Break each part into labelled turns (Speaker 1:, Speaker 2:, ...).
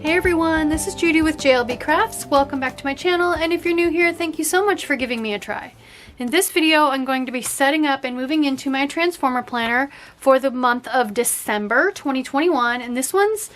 Speaker 1: Hey everyone, this is Judi with JLBCrafts. Welcome back to my channel, and if you're new here, thank you so much for giving me a try. In this video, I'm going to be setting up and moving into my transformer planner for the month of December 2021, and this one's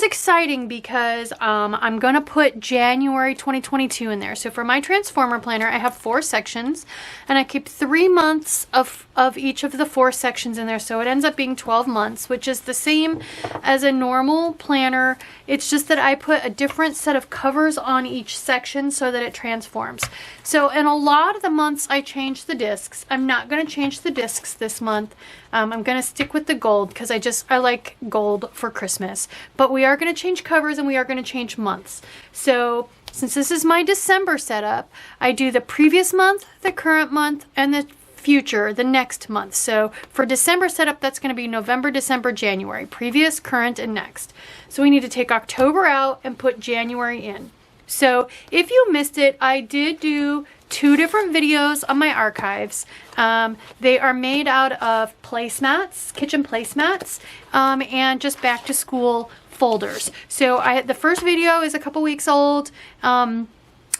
Speaker 1: exciting because I'm gonna put January 2022 in there. So for my transformer planner, I have 4 sections, and I keep 3 months of each of the 4 sections in there. So it ends up being 12 months, which is the same as a normal planner. It's just that I put a different set of covers on each section so that it transforms. So in a lot of the months, I change the discs. I'm not gonna change the discs this month. I'm gonna stick with the gold because I like gold for Christmas. But we are gonna change covers and we are gonna change months. So since this is my December setup, I do the previous month, the current month, and the future, the next month. So for December setup, that's gonna be November, December, January, previous, current, and next. So we need to take October out and put January in. So if you missed it, I did do 2 different videos on my archives. They are made out of placemats, kitchen placemats, and just back to school folders. So the first video is a couple weeks old.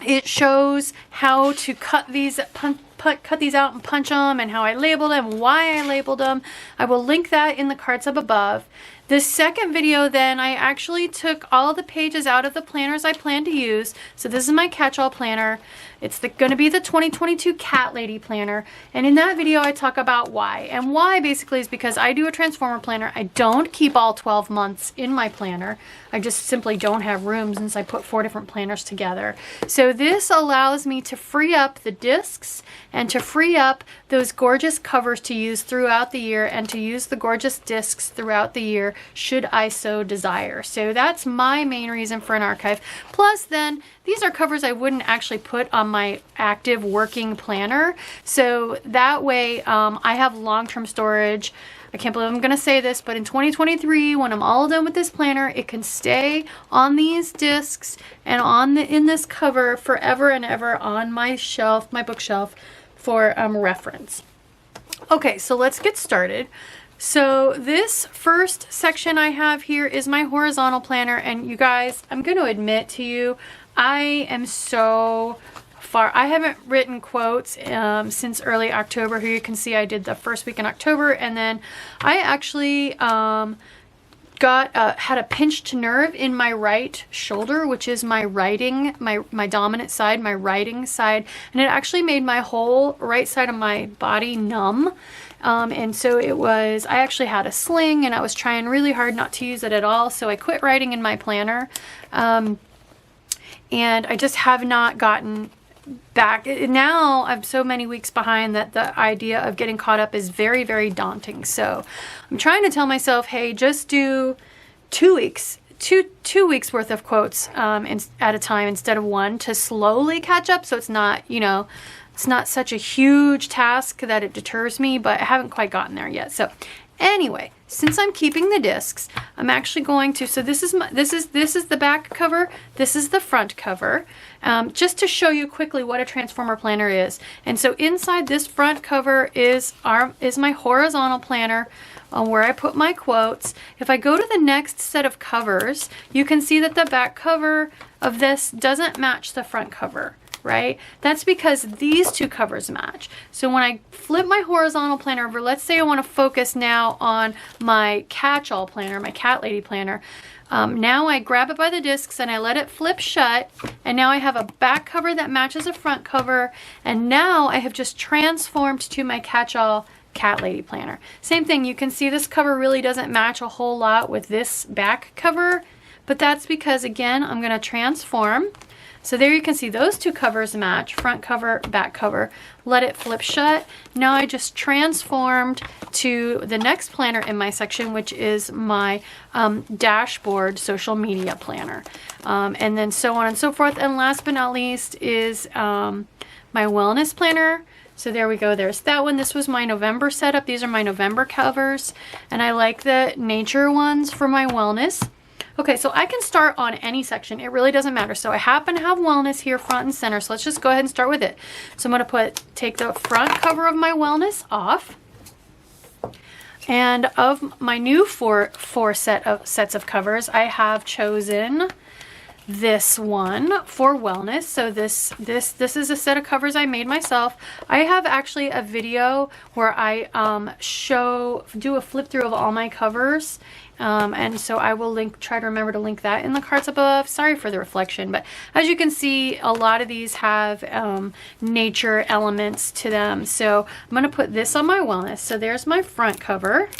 Speaker 1: It shows how to cut these out and punch them, and how I labeled them, why I labeled them. I will link that in the cards up above. The second video, then, I actually took all the pages out of the planners I plan to use. So this is my catch-all planner. It's going to be the 2022 Cat Lady planner. And in that video, I talk about why. And why, basically, is because I do a transformer planner. I don't keep all 12 months in my planner. I just simply don't have room since I put 4 different planners together. So this allows me to free up the discs and to free up those gorgeous covers to use throughout the year, and to use the gorgeous discs throughout the year should I so desire. So that's my main reason for an archive. Plus then, these are covers I wouldn't actually put on my active working planner. So that way I have long-term storage. I can't believe I'm gonna say this, but in 2023, when I'm all done with this planner, it can stay on these discs and in this cover forever and ever on my shelf, my bookshelf, for reference. Okay, so let's get started. So this first section I have here is my horizontal planner, and you guys, I'm going to admit to you, I am so far. I haven't written quotes since early October. Here you can see I did the first week in October, and then I actually had a pinched nerve in my right shoulder, which is my writing, my dominant side, my writing side, and it actually made my whole right side of my body numb. And so I actually had a sling, and I was trying really hard not to use it at all, so I quit writing in my planner. And I just have not gotten back. Now I'm so many weeks behind that the idea of getting caught up is very, very daunting. So I'm trying to tell myself, hey, just do 2 weeks. Two weeks worth of quotes at a time instead of 1, to slowly catch up, so it's not, it's not such a huge task that it deters me, but I haven't quite gotten there yet. So anyway, since I'm keeping the discs, I'm actually going to, so this is the back cover, this is the front cover, just to show you quickly what a transformer planner is. And so inside this front cover is my horizontal planner, where I put my quotes. If I go to the next set of covers, you can see that the back cover of this doesn't match the front cover, right? That's because these 2 covers match. So when I flip my horizontal planner over, let's say I want to focus now on my catch-all planner, my Cat Lady planner. Now I grab it by the discs and I let it flip shut, and now I have a back cover that matches a front cover, and now I have just transformed to my catch-all Cat Lady planner. Same thing, you can see this cover really doesn't match a whole lot with this back cover, but that's because, again, I'm going to transform. So there you can see those 2 covers match, front cover, back cover. Let it flip shut. Now I just transformed to the next planner in my section, which is my dashboard social media planner. And then so on and so forth. And last but not least is my wellness planner. So there we go, there's that one. This was my November setup. These are my November covers, and I like the nature ones for my wellness. Okay, so I can start on any section. It really doesn't matter. So I happen to have wellness here front and center, so let's just go ahead and start with it. So I'm gonna take the front cover of my wellness off. And of my new four sets of covers, I have chosen this one for wellness. So this is a set of covers I made myself. I have actually a video where I do a flip through of all my covers. And so I will try to remember to link that in the cards above. Sorry for the reflection, but as you can see, a lot of these have nature elements to them. So I'm going to put this on my wellness. So there's my front cover.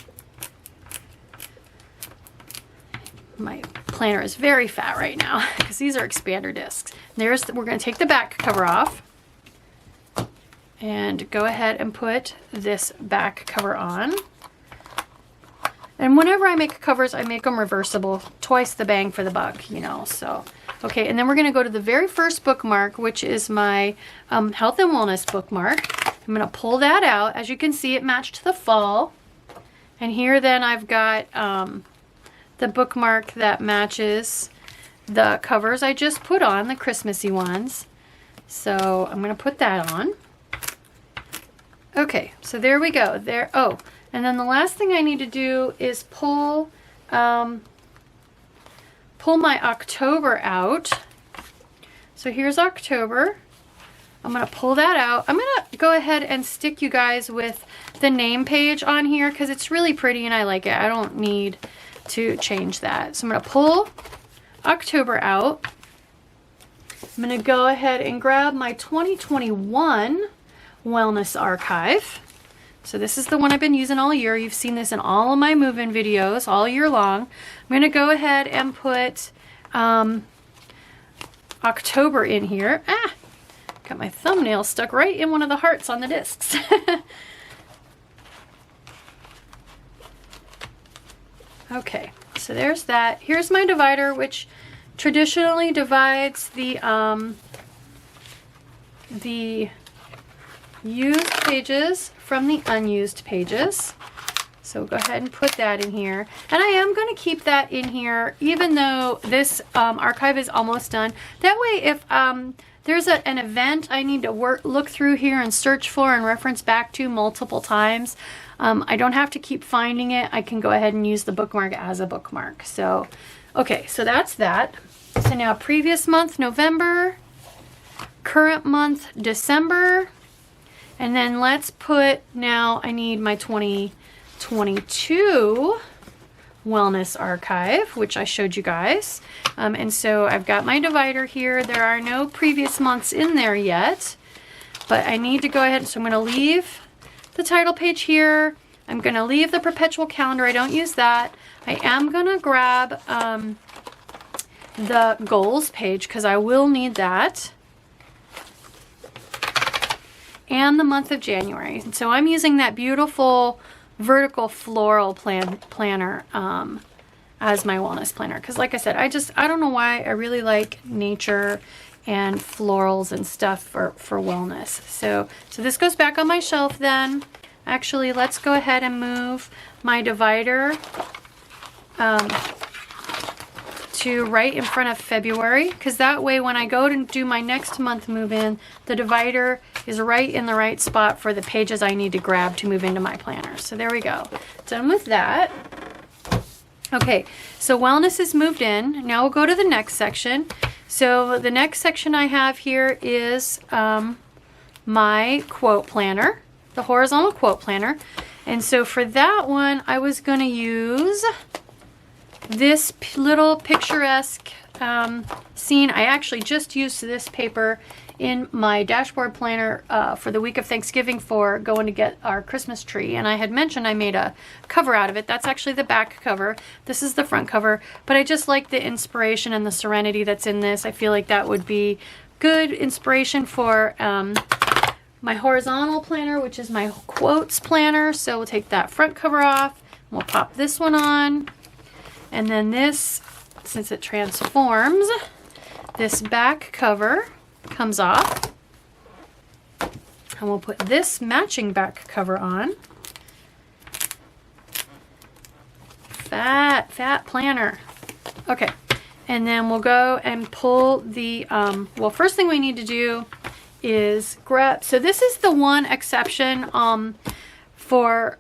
Speaker 1: My planner is very fat right now because these are expander discs. We're going to take the back cover off and go ahead and put this back cover on. And whenever I make covers, I make them reversible, twice the bang for the buck, you know, so. Okay, and then we're gonna go to the very first bookmark, which is my health and wellness bookmark. I'm gonna pull that out. As you can see, it matched the fall. And here then I've got the bookmark that matches the covers I just put on, the Christmassy ones. So I'm gonna put that on. Okay, so there we go. There. Oh. And then the last thing I need to do is pull my October out. So here's October. I'm going to pull that out. I'm going to go ahead and stick you guys with the name page on here because it's really pretty and I like it. I don't need to change that. So I'm going to pull October out. I'm going to go ahead and grab my 2021 Wellness Archive. So this is the one I've been using all year. You've seen this in all of my move-in videos all year long. I'm going to go ahead and put October in here. Ah, got my thumbnail stuck right in one of the hearts on the discs. Okay, so there's that. Here's my divider, which traditionally divides the used pages from the unused pages. So go ahead and put that in here. And I am going to keep that in here even though this archive is almost done. That way if there's an event I need to look through here and search for and reference back to multiple times, I don't have to keep finding it. I can go ahead and use the bookmark as a bookmark. So, okay, so that's that. So now previous month, November, current month, December, and then let's put, now I need my 2022 Wellness Archive, which I showed you guys. And so I've got my divider here. There are no previous months in there yet, but I need to go ahead. So I'm going to leave the title page here. I'm going to leave the perpetual calendar. I don't use that. I am going to grab the goals page because I will need that. And the month of January. And so I'm using that beautiful vertical floral planner as my wellness planner. Because like I said, I don't know why I really like nature and florals and stuff for wellness. So this goes back on my shelf then. Actually, let's go ahead and move my divider to right in front of February, because that way when I go to do my next month move in, the divider is right in the right spot for the pages I need to grab to move into my planner. So there we go. Done with that. Okay, so wellness is moved in. Now we'll go to the next section. So the next section I have here is my quote planner, the horizontal quote planner. And so for that one, I was going to use this little picturesque scene. I actually just used this paper in my dashboard planner for the week of Thanksgiving for going to get our Christmas tree. And I had mentioned I made a cover out of it. That's actually the back cover. This is the front cover. But I just like the inspiration and the serenity that's in this. I feel like that would be good inspiration for my horizontal planner, which is my quotes planner. So we'll take that front cover off. We'll pop this one on. And then this, since it transforms, this back cover comes off. And we'll put this matching back cover on. Fat planner. Okay. And then we'll go and pull the, well, first thing we need to do is grab, so this is the one exception for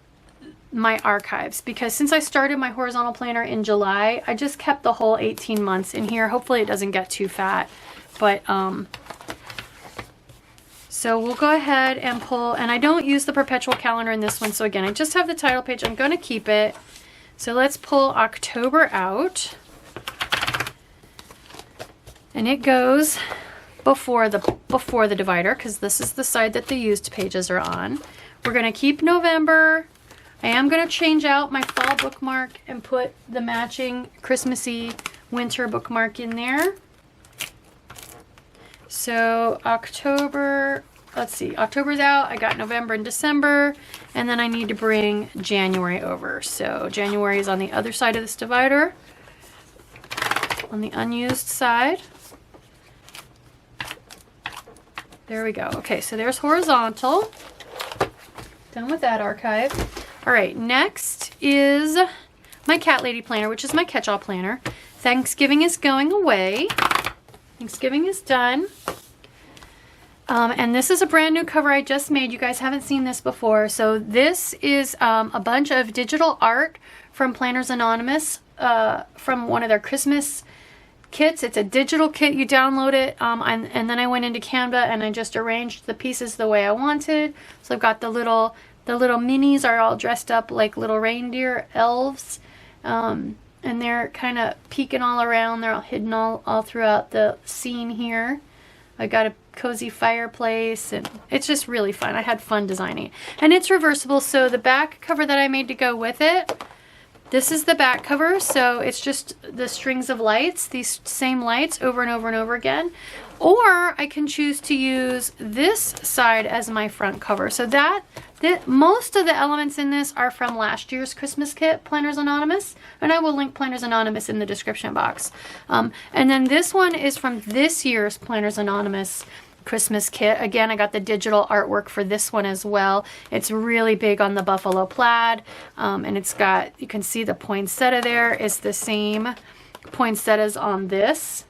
Speaker 1: my archives, because since I started my horizontal planner in July, I just kept the whole 18 months in here. Hopefully it doesn't get too fat, but so we'll go ahead and pull, and I don't use the perpetual calendar in this one, so again, I just have the title page. I'm going to keep it. So let's pull October out, and it goes before the divider, because this is the side that the used pages are on. We're going to keep November. I am going to change out my fall bookmark and put the matching Christmassy winter bookmark in there. So October, let's see, October's out. I got November and December, and then I need to bring January over. So January is on the other side of this divider, on the unused side. There we go. Okay, so there's horizontal. Done with that archive. All right, next is my Cat Lady planner, which is my catch-all planner. Thanksgiving is going away. Thanksgiving is done. And this is a brand new cover I just made. You guys haven't seen this before. So this is a bunch of digital art from Planners Anonymous, from one of their Christmas kits. It's a digital kit. You download it, and then I went into Canva and I just arranged the pieces the way I wanted. So I've got the little minis are all dressed up like little reindeer elves. And they're kind of peeking all around. They're all hidden all throughout the scene here. I got a cozy fireplace, and it's just really fun. I had fun designing it. And it's reversible, so the back cover that I made to go with it, this is the back cover, so it's just the strings of lights, these same lights over and over and over again. Or I can choose to use this side as my front cover. So most of the elements in this are from last year's Christmas kit, Planners Anonymous, and I will link Planners Anonymous in the description box. And then this one is from this year's Planners Anonymous Christmas kit. Again, I got the digital artwork for this one as well. It's really big on the buffalo plaid, and it's got, you can see the poinsettia there is the same poinsettias on this.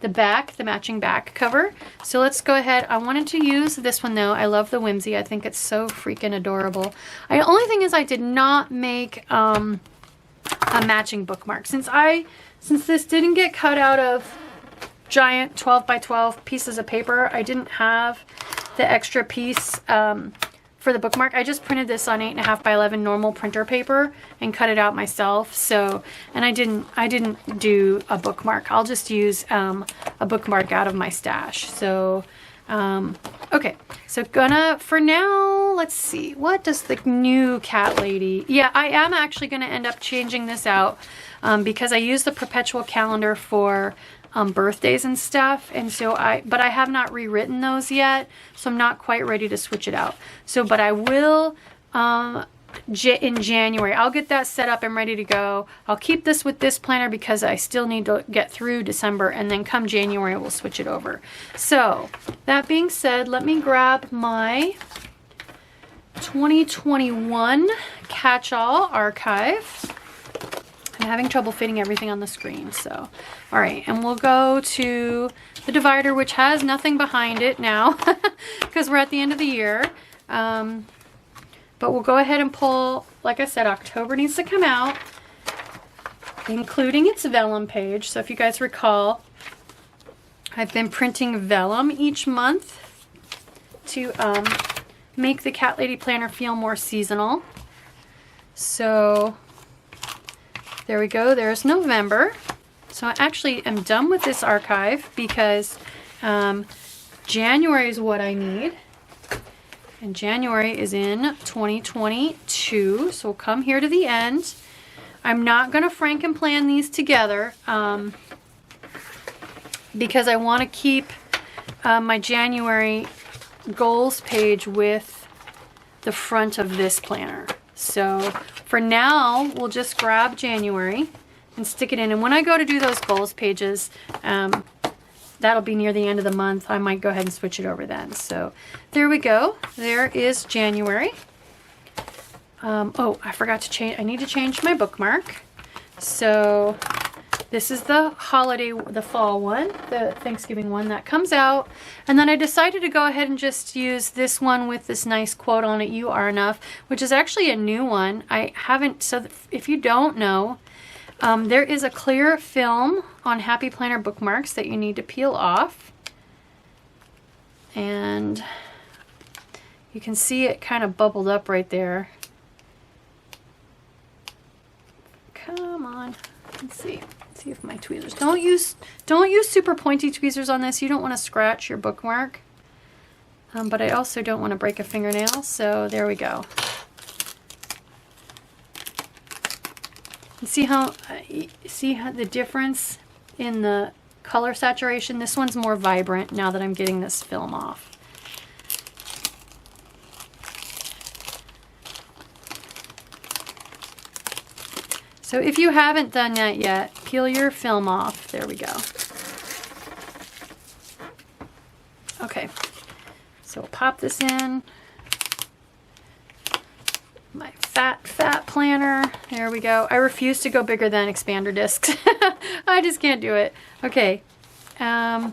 Speaker 1: The back, the matching back cover. So let's go ahead. I wanted to use this one though. I love the whimsy. I think it's so freaking adorable. The only thing is I did not make a matching bookmark. Since this didn't get cut out of giant 12 by 12 pieces of paper, I didn't have the extra piece for the bookmark. I just printed this on 8.5 by 11 normal printer paper and cut it out myself. So, and I didn't do a bookmark. I'll just use a bookmark out of my stash. So, okay. So for now, let's see. What does the new Cat Lady? Yeah, I am actually gonna end up changing this out because I use the perpetual calendar for birthdays and stuff, and so but I have not rewritten those yet, so I'm not quite ready to switch it out. So, but I will in January. I'll get that set up and ready to go. I'll keep this with this planner because I still need to get through December, and then come January we'll switch it over. So that being said, let me grab my 2021 catch-all archive. I'm having trouble fitting everything on the screen, so. All right, and we'll go to the divider, which has nothing behind it now because we're at the end of the year. But we'll go ahead and pull, like I said, October needs to come out, including its vellum page. So if you guys recall, I've been printing vellum each month to make the Cat Lady planner feel more seasonal. So there we go, there's November. So I actually am done with this archive because January is what I need. And January is in 2022, so we'll come here to the end. I'm not gonna franken plan these together because I wanna keep my January goals page with the front of this planner. So for now, we'll just grab January and stick it in. And when I go to do those goals pages, that'll be near the end of the month. I might go ahead and switch it over then. So there we go. There is January. Oh, I forgot to change. I need to change my bookmark. So This is the holiday, the fall one, the Thanksgiving one that comes out. And then I decided to go ahead and just use this one with this nice quote on it, "You are enough," which is actually a new one. I haven't, so if you don't know, there is a clear film on Happy Planner bookmarks that you need to peel off. And you can see it kind of bubbled up right there. Come on, let's see. See if my tweezers, don't use super pointy tweezers on this. You don't want to scratch your bookmark, but I also don't want to break a fingernail, so there we go. And see how the difference in the color saturation? This one's more vibrant now that I'm getting this film off. So if you haven't done that yet, peel your film off. There we go. Okay, so we'll pop this in. My fat planner. There we go. I refuse to go bigger than expander discs. I just can't do it. Okay. Oh,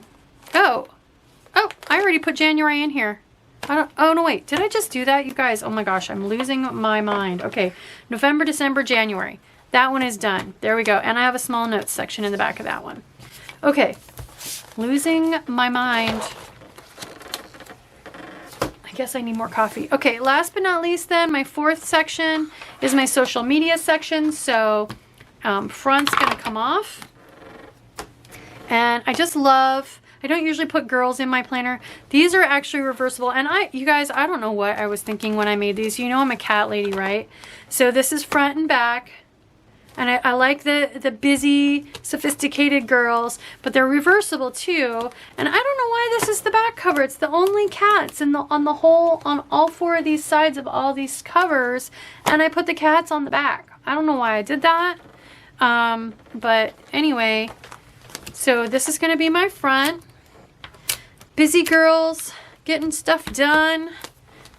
Speaker 1: I already put January in here. Oh no, wait, did I just do that, you guys? Oh my gosh, I'm losing my mind. Okay, November, December, January. That one is done. There we go. And I have a small notes section in the back of that one. Okay, losing my mind. I guess I need more coffee. Okay, last but not least then, my fourth section is my social media section. So front's gonna come off. And I just love, I don't usually put girls in my planner. These are actually reversible. And you guys, I don't know what I was thinking when I made these. You know I'm a cat lady, right? So this is front and back. And I like the busy, sophisticated girls, but they're reversible too. And I don't know why this is the back cover. It's the only cats on all four of these sides of all these covers. And I put the cats on the back. I don't know why I did that. But anyway, so this is gonna be my front. Busy girls getting stuff done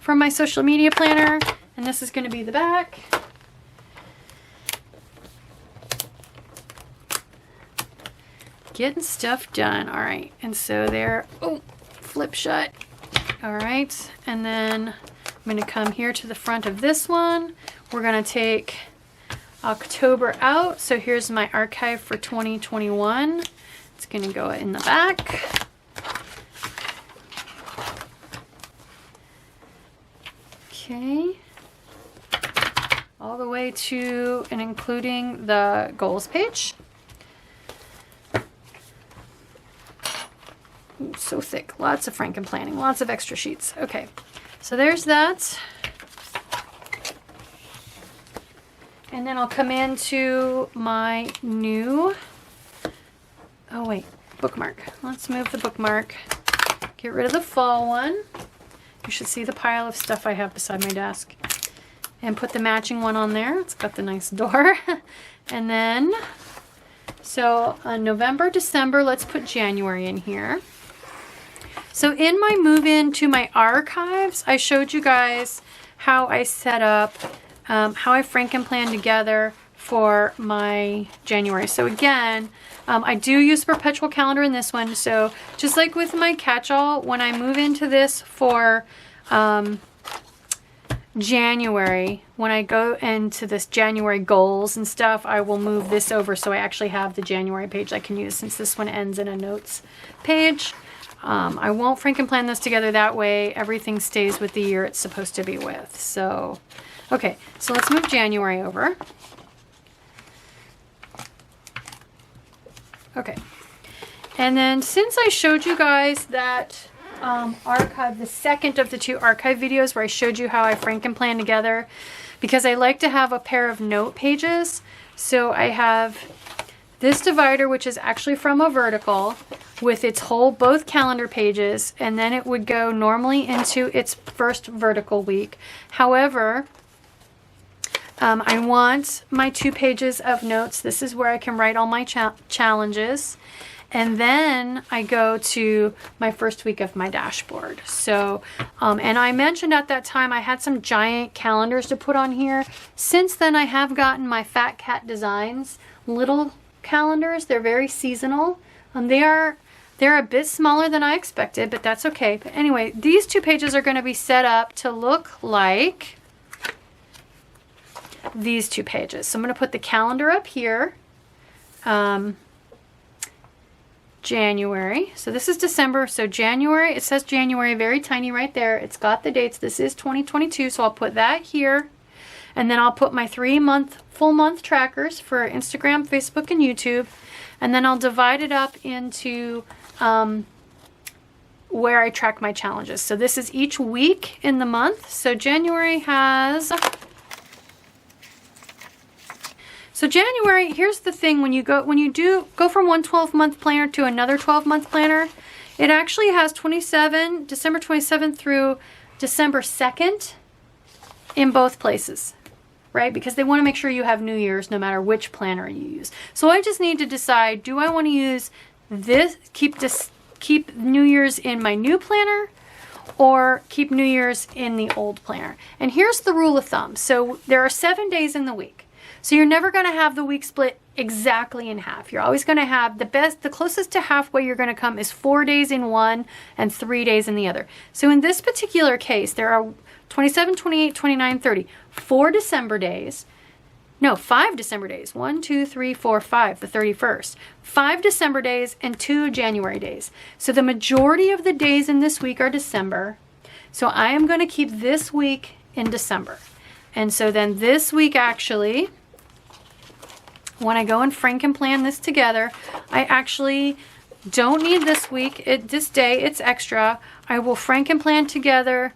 Speaker 1: from my social media planner. And this is gonna be the back. Getting stuff done. All right, and so there, oh, flip shut. All right, and then I'm gonna come here to the front of this one. We're gonna take October out. So here's my archive for 2021. It's gonna go in the back. Okay. All the way to and including the goals page. Ooh, so thick. Lots of Franken planning. Lots of extra sheets. Okay, so there's that. And then I'll come into my new, oh wait, bookmark. Let's move the bookmark. Get rid of the fall one. You should see the pile of stuff I have beside my desk. And put the matching one on there. It's got the nice door. And then, so November, December, let's put January in here. So in my move in to my archives, I showed you guys how I set up, how I Franken plan together for my January. So again, I do use perpetual calendar in this one. So just like with my catch-all, when I move into this for January, when I go into this January goals and stuff, I will move this over so I actually have the January page I can use since this one ends in a notes page. I won't Franken plan this together that way. Everything stays with the year it's supposed to be with. So, okay, so let's move January over. Okay, and then since I showed you guys that archive, the second of the two archive videos where I showed you how I Franken plan together, because I like to have a pair of note pages. So I have this divider, which is actually from a vertical with its whole, both calendar pages, and then it would go normally into its first vertical week. However, I want my 2 pages of notes. This is where I can write all my challenges. And then I go to my first week of my dashboard. So, and I mentioned at that time I had some giant calendars to put on here. Since then I have gotten my Fat Cat Designs little calendars. They're very seasonal. They're a bit smaller than I expected, but that's okay. But anyway, these 2 pages are going to be set up to look like these 2 pages. So I'm going to put the calendar up here. January. So this is December. So January, it says January very tiny right there. It's got the dates. This is 2022. So I'll put that here. And then I'll put my 3-month, full month trackers for Instagram, Facebook, and YouTube. And then I'll divide it up into where I track my challenges. So this is each week in the month. So January has... So January, here's the thing, when you go from one 12-month planner to another 12-month planner, it actually has December 27th through December 2nd in both places, right? Because they want to make sure you have New Year's no matter which planner you use. So I just need to decide, do I want to use this, keep New Year's in my new planner, or keep New Year's in the old planner? And here's the rule of thumb. So there are 7 days in the week. So you're never going to have the week split exactly in half. You're always going to have the closest to halfway you're going to come is 4 days in one and 3 days in the other. So in this particular case, there are 27, 28, 29, 30, 5 December days. 1, 2, 3, 4, 5, the 31st. 5 December days and 2 January days. So the majority of the days in this week are December. So I am going to keep this week in December. And so then this week actually, when I go and Frankenplan this together, I actually don't need this week, this day, it's extra. I will Frankenplan together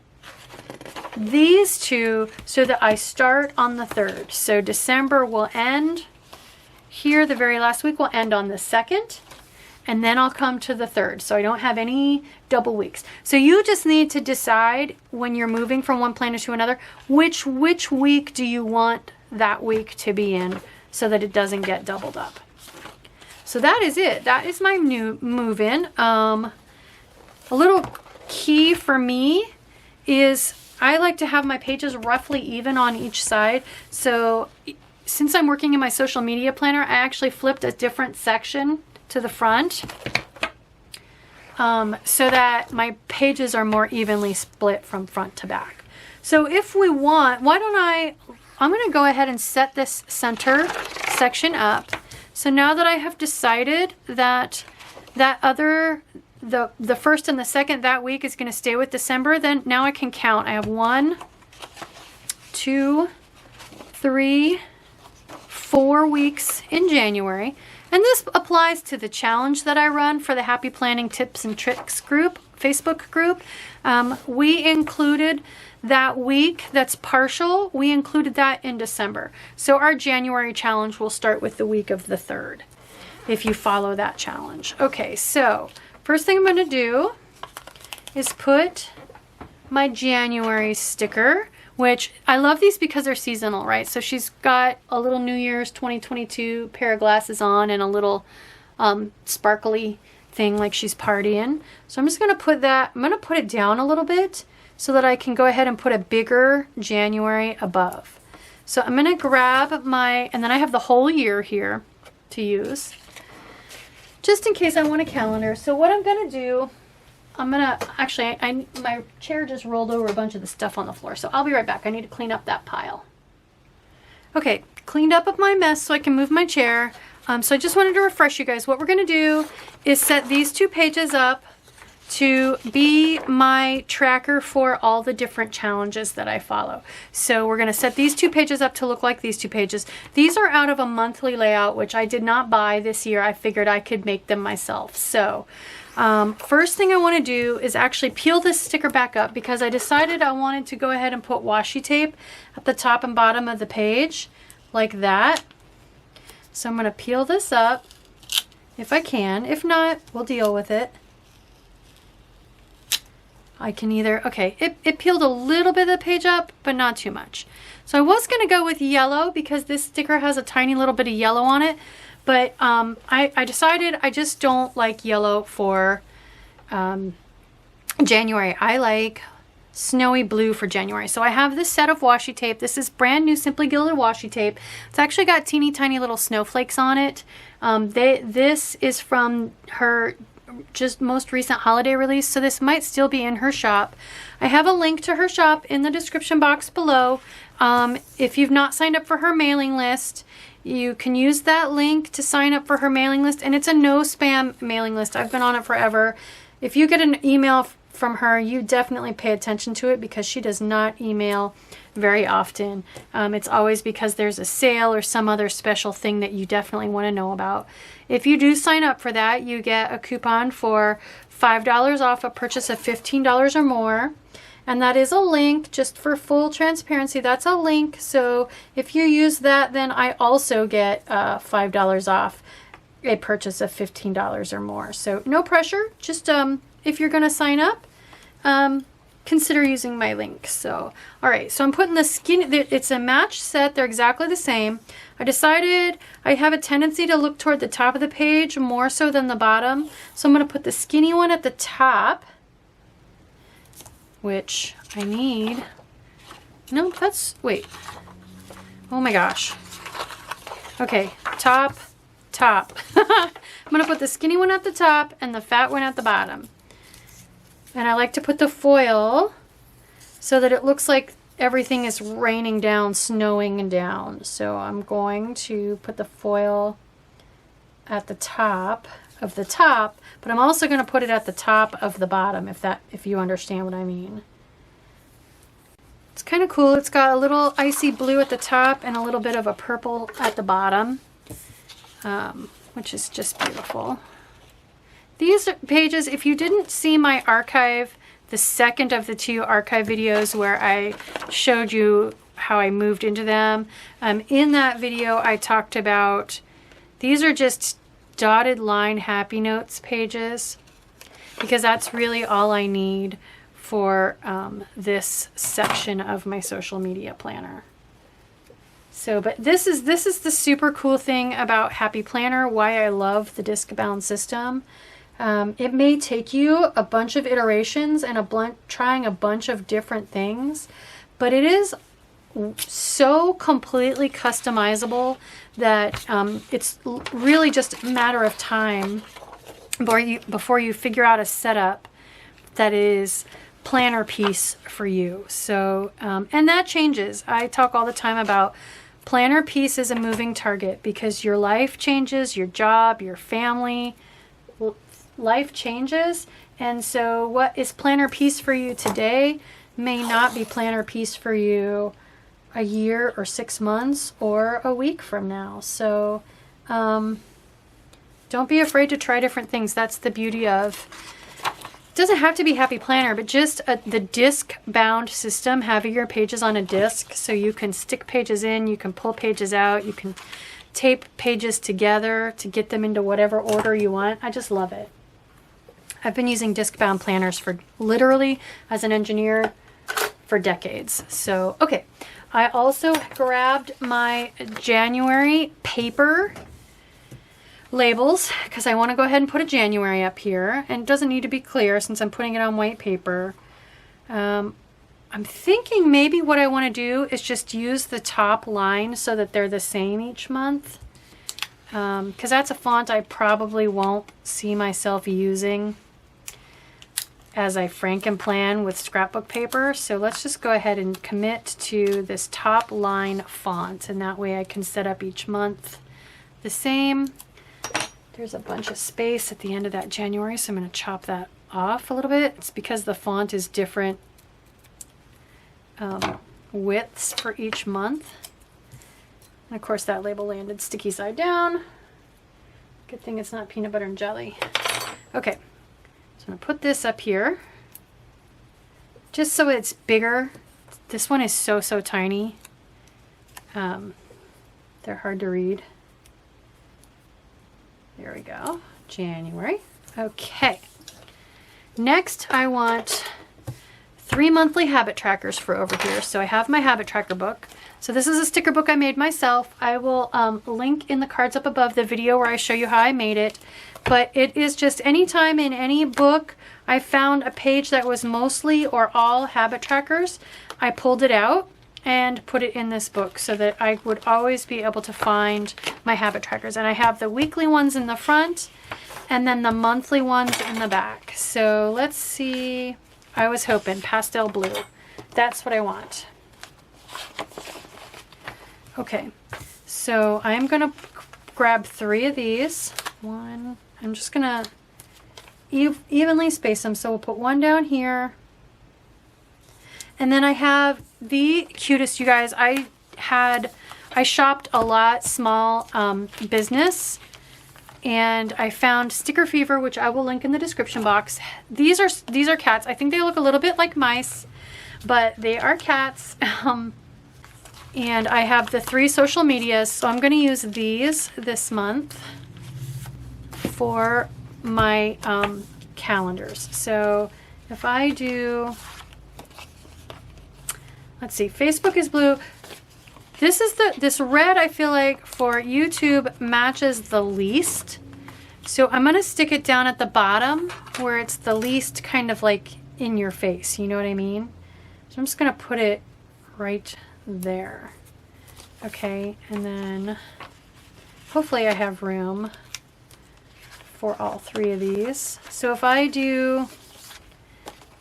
Speaker 1: these 2 so that I start on the 3rd. So December will end here, the very last week will end on the 2nd, and then I'll come to the 3rd. So I don't have any double weeks. So you just need to decide when you're moving from one planner to another, which week do you want that week to be in, so that it doesn't get doubled up. So that is it. That is my new move-in. A little key for me is I like to have my pages roughly even on each side. So since I'm working in my social media planner, I actually flipped a different section to the front so that my pages are more evenly split from front to back. So if we want, I'm going to go ahead and set this center section up. So now that I have decided that the 1st and the 2nd that week is going to stay with December, then now I can count. I have 1, 2, 3, 4 weeks in January. And this applies to the challenge that I run for the Happy Planning Tips and Tricks group, Facebook group. We included that week that's partial, we included that in December. So our January challenge will start with the week of the 3rd, if you follow that challenge. Okay, so first thing I'm going to do is put my January sticker, which I love these because they're seasonal, right? So she's got a little New Year's 2022 pair of glasses on and a little sparkly thing like she's partying. So I'm just going to put that, I'm going to put it down a little bit so that I can go ahead and put a bigger January above. So I'm going to grab and then I have the whole year here to use, just in case I want a calendar. So what I'm going to do, actually, my chair just rolled over a bunch of the stuff on the floor, so I'll be right back. I need to clean up that pile. Okay, cleaned up my mess so I can move my chair. So I just wanted to refresh you guys. What we're going to do is set these 2 pages up to be my tracker for all the different challenges that I follow. So we're going to set these 2 pages up to look like these 2 pages. These are out of a monthly layout, which I did not buy this year. I figured I could make them myself. So first thing I want to do is actually peel this sticker back up, because I decided I wanted to go ahead and put washi tape at the top and bottom of the page like that. So I'm going to peel this up if I can. If not, we'll deal with it. I can either, okay, it peeled a little bit of the page up, but not too much. So I was going to go with yellow because this sticker has a tiny little bit of yellow on it, but I decided I just don't like yellow for January. I like snowy blue for January. So I have this set of washi tape. This is brand new Simply Gilded washi tape. It's actually got teeny tiny little snowflakes on it. This is from her just most recent holiday release, so this might still be in her shop. I have a link to her shop in the description box below. If you've not signed up for her mailing list, you can use that link to sign up for her mailing list, and it's a no spam mailing list. I've been on it forever. If you get an email from her, you definitely pay attention to it because she does not email very often. It's always because there's a sale or some other special thing that you definitely want to know about. If you do sign up for that, you get a coupon for $5 off a purchase of $15 or more. And that is a link, just for full transparency, that's a link. So if you use that, then I also get $5 off a purchase of $15 or more. So no pressure, just if you're going to sign up, consider using my link. So, all right, so I'm putting the skinny, it's a match set. They're exactly the same. I decided I have a tendency to look toward the top of the page more so than the bottom. So I'm going to put the skinny one at the top, which I need. No, that's, wait. Oh my gosh. Okay, top. I'm going to put the skinny one at the top and the fat one at the bottom. And I like to put the foil so that it looks like everything is raining down, snowing down. So I'm going to put the foil at the top of the top, but I'm also going to put it at the top of the bottom, if you understand what I mean. It's kind of cool. It's got a little icy blue at the top and a little bit of a purple at the bottom, which is just beautiful. These pages, if you didn't see my archive, the second of the 2 archive videos where I showed you how I moved into them, in that video I talked about, these are just dotted line happy notes pages, because that's really all I need for this section of my social media planner. So, but this is the super cool thing about Happy Planner, why I love the disc bound system. It may take you a bunch of iterations and trying a bunch of different things, but it is so completely customizable that it's really just a matter of time before you figure out a setup that is planner piece for you. So, and that changes. I talk all the time about planner piece is a moving target because your life changes, your job, your family, life changes. And so what is planner piece for you today may not be planner piece for you a year or 6 months or a week from now. So don't be afraid to try different things. That's the beauty of, it doesn't have to be Happy Planner, but just the disc bound system, having your pages on a disc so you can stick pages in, you can pull pages out, you can tape pages together to get them into whatever order you want. I just love it. I've been using disc bound planners for literally as an engineer for decades. So, okay. I also grabbed my January paper labels because I want to go ahead and put a January up here, and it doesn't need to be clear since I'm putting it on white paper. I'm thinking maybe what I want to do is just use the top line so that they're the same each month, because that's a font I probably won't see myself using as I frankenplan with scrapbook paper. So let's just go ahead and commit to this top line font, and that way I can set up each month the same. There's a bunch of space at the end of that January, so I'm going to chop that off a little bit. It's because the font is different widths for each month. And of course that label landed sticky side down. Good thing it's not peanut butter and jelly. Okay, so I'm going to put this up here just so it's bigger. This one is so tiny. They're hard to read. There we go. January. Okay. Next, I want 3 monthly habit trackers for over here. So I have my habit tracker book. So this is a sticker book I made myself. I will link in the cards up above the video where I show you how I made it. But it is just anytime in any book I found a page that was mostly or all habit trackers, I pulled it out and put it in this book so that I would always be able to find my habit trackers. And I have the weekly ones in the front and then the monthly ones in the back. So let's see. I was hoping pastel blue. That's what I want. Okay, so I'm gonna grab 3 of these. One, I'm just gonna evenly space them. So we'll put 1 down here. And then I have the cutest, you guys. I shopped a lot, small business, and I found Sticker Fever, which I will link in the description box. These are cats. I think they look a little bit like mice, but they are cats. And I have the 3 social medias, so I'm going to use these this month for my calendars. So if I do, let's see, Facebook is blue. This red, I feel like for YouTube matches the least. So I'm going to stick it down at the bottom where it's the least kind of like in your face. You know what I mean? So I'm just going to put it right there. Okay, and then hopefully I have room for all 3 of these. So if I do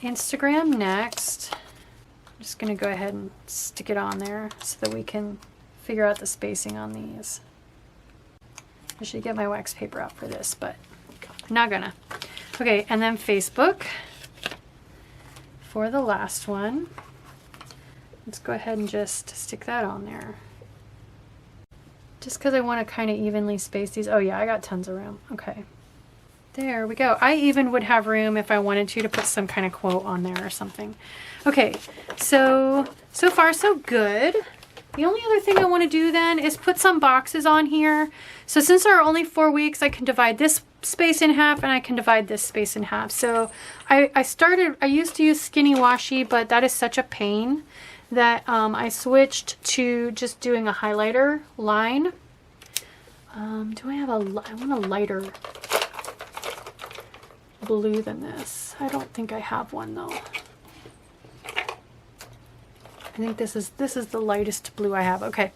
Speaker 1: Instagram next, I'm just going to go ahead and stick it on there so that we can figure out the spacing on these. I should get my wax paper out for this, but I'm not gonna. Okay, and then Facebook for the last one. Let's go ahead and just stick that on there. Just because I want to kind of evenly space these. Oh yeah, I got tons of room. Okay. There we go. I even would have room if I wanted to put some kind of quote on there or something. Okay, so far so good. The only other thing I want to do then is put some boxes on here. So since there are only 4 weeks, I can divide this space in half and I can divide this space in half. So I used to use Skinny Washi, but that is such a pain that I switched to just doing a highlighter line. Do I want a lighter blue than this. I don't think I have one though. I think this is the lightest blue I have. Okay,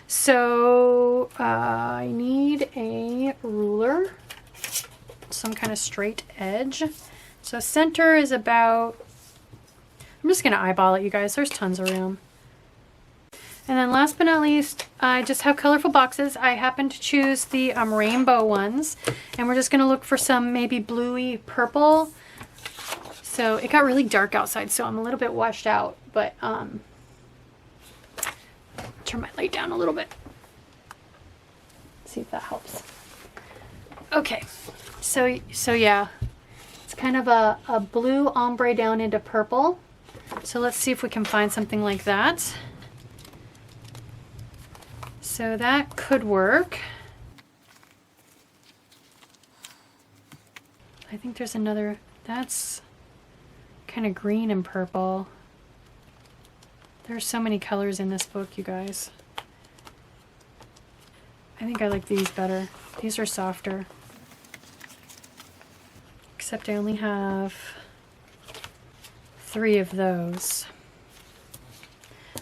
Speaker 1: so I need a ruler, some kind of straight edge. So center is about, I'm just gonna eyeball it, you guys. There's tons of room. And then last but not least, I just have colorful boxes. I happen to choose the rainbow ones, and we're just gonna look for some maybe bluey purple. So it got really dark outside, so I'm a little bit washed out, but turn my light down a little bit. See if that helps. Okay, so yeah, it's kind of a blue ombre down into purple. So let's see if we can find something like that. So that could work. I think there's another, that's kind of green and purple. There's so many colors in this book, you guys. I think I like these better. These are softer. Except I only have 3 of those.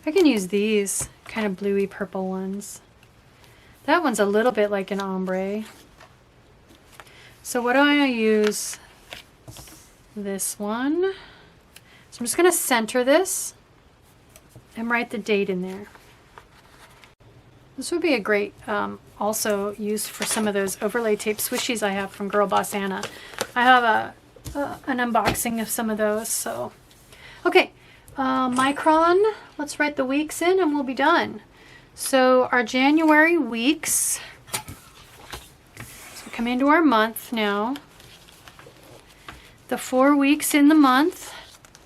Speaker 1: I can use these kind of bluey purple ones. That one's a little bit like an ombre. So what do I use? This one. So I'm just going to center this and write the date in there. This would be a great also use for some of those overlay tape swishies I have from Girl Boss Anna. I have an unboxing of some of those. So okay, micron, let's write the weeks in and we'll be done. So our January weeks, so we come into our month now. The 4 weeks in the month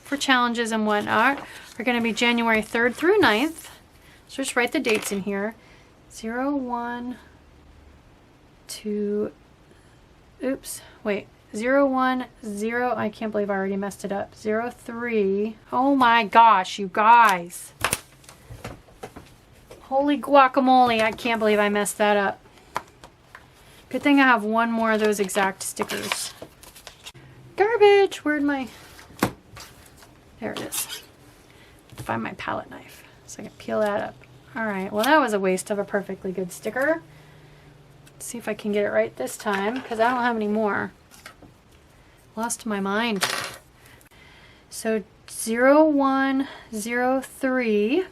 Speaker 1: for challenges and whatnot are going to be January 3rd through 9th. So just write the dates in here. 0, 1, 2, oops, wait, 0, 1, 0, I can't believe I already messed it up. 0, 3, oh my gosh, you guys. Holy guacamole, I can't believe I messed that up. Good thing I have one more of those exact stickers. Garbage, where'd my, there it is. Find my palette knife so I can peel that up. All right, well that was a waste of a perfectly good sticker. Let's see if I can get it right this time because I don't have any more. Lost my mind. So 0103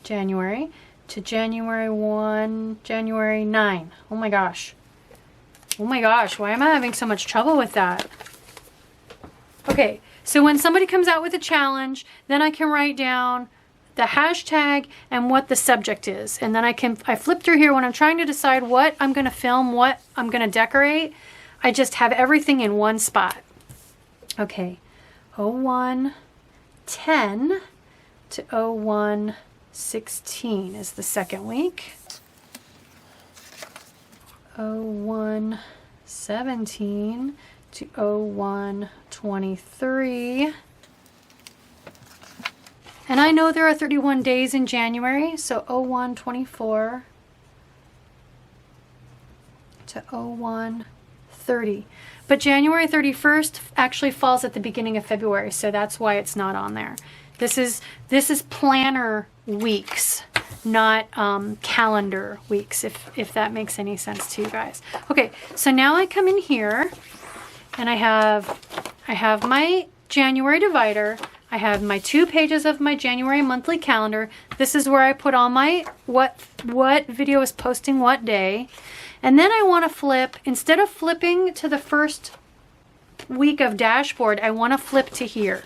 Speaker 1: January to January 1, January 9. Oh my gosh. Oh my gosh, why am I having so much trouble with that? Okay, so when somebody comes out with a challenge, then I can write down the hashtag and what the subject is. And then I flip through here when I'm trying to decide what I'm gonna film, what I'm gonna decorate. I just have everything in one spot. Okay, 0110 to 0116 is the second week. 0117 to 0123. And I know there are 31 days in January, so 0124 to 0130. But January 31st actually falls at the beginning of February, so that's why it's not on there. This is planner weeks, not calendar weeks, if that makes any sense to you guys. Okay, so now I come in here and I have my January divider. I have my 2 pages of my January monthly calendar. This is where I put all my what video is posting what day. And then I want to flip, instead of flipping to the first week of dashboard, I want to flip to here.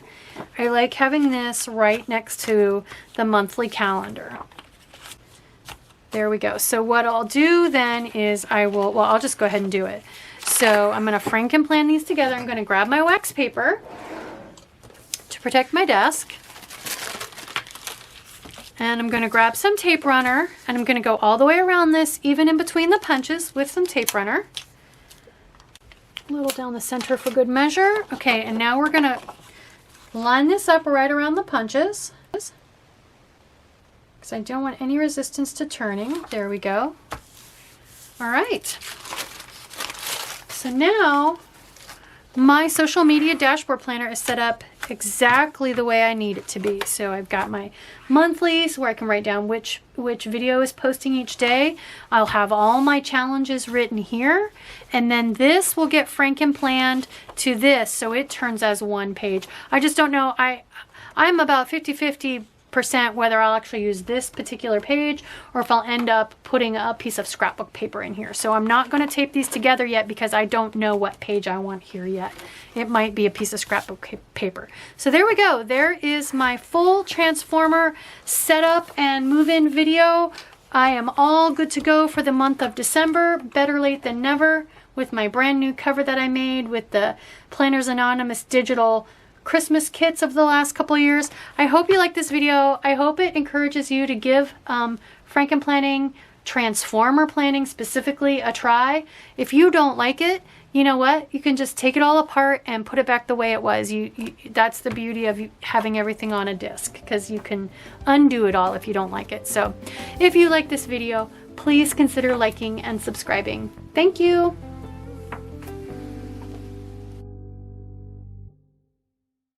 Speaker 1: I like having this right next to the monthly calendar. There we go. So what I'll do then is I'll just go ahead and do it. So I'm going to Frankenplan these together. I'm going to grab my wax paper to protect my desk. And I'm going to grab some tape runner and I'm going to go all the way around this, even in between the punches with some tape runner. A little down the center for good measure. Okay, and now we're going to line this up right around the punches because I don't want any resistance to turning. There we go. All right. So now my social media dashboard planner is set up exactly the way I need it to be. So I've got my monthlies where I can write down which video is posting each day. I'll have all my challenges written here, and then this will get Frankenplanned to this so it turns as one page. I just don't know. I'm about 50-50% whether I'll actually use this particular page or if I'll end up putting a piece of scrapbook paper in here. So I'm not going to tape these together yet because I don't know what page I want here yet. It might be a piece of scrapbook paper. So there we go. There is my full transformer setup and move-in video. I am all good to go for the month of December. Better late than never with my brand new cover that I made with the Planners Anonymous digital Christmas kits of the last couple of years. I hope you like this video. I hope it encourages you to give Frankenplanning, transformer planning specifically, a try. If you don't like it, you know what? You can just take it all apart and put it back the way it was. That's the beauty of having everything on a disc, because you can undo it all if you don't like it. So if you like this video, please consider liking and subscribing. Thank you.